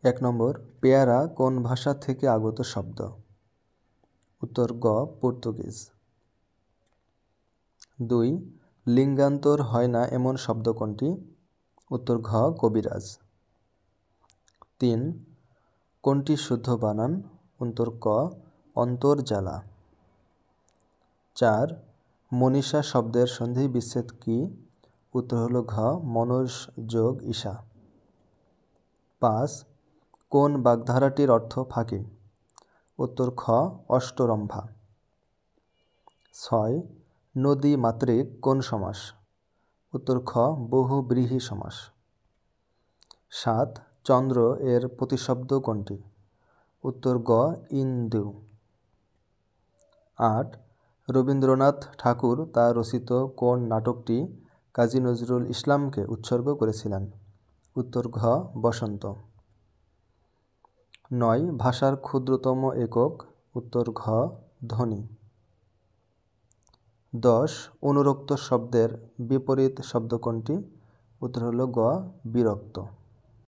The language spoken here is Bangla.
1 নম্বর, পেয়ারা কোন ভাষা থেকে আগত শব্দ? উত্তর গ, পর্তুগিজ। 2, লিঙ্গান্তর হয় না এমন শব্দ কোনটি? উত্তর ঘ, কবিরাজ। 3, কোনটি শুদ্ধ বানান? উত্তর ক, অন্তর্জালা। 4, মনীষা শব্দের সন্ধি বিচ্ছেদ কি? উত্তর হলো ঘ, মনস যোগ ঈশা। 5, কোন বাগধারাটির অর্থ ফাঁকি? উত্তর খ, অষ্টরম্ভা। 6, নদী মাতৃক কোন সমাস? উত্তর খ, বহুব্রীহি সমাস। 7, চন্দ্র এর প্রতিশব্দ কোনটি? উত্তর গ, ইন্দু। 8, রবীন্দ্রনাথ ঠাকুর তার রচিত কোন নাটকটি কাজী নজরুল ইসলামকে উৎসর্গ করেছিলেন? উত্তর ঘ, বসন্ত। 9, ভাষার ক্ষুদ্রতম একক? উত্তর ঘ, ধ্বনি। 10, অনুরক্ত শব্দের বিপরীত শব্দ কোনটি? উত্তর হলো গ, বিরক্ত।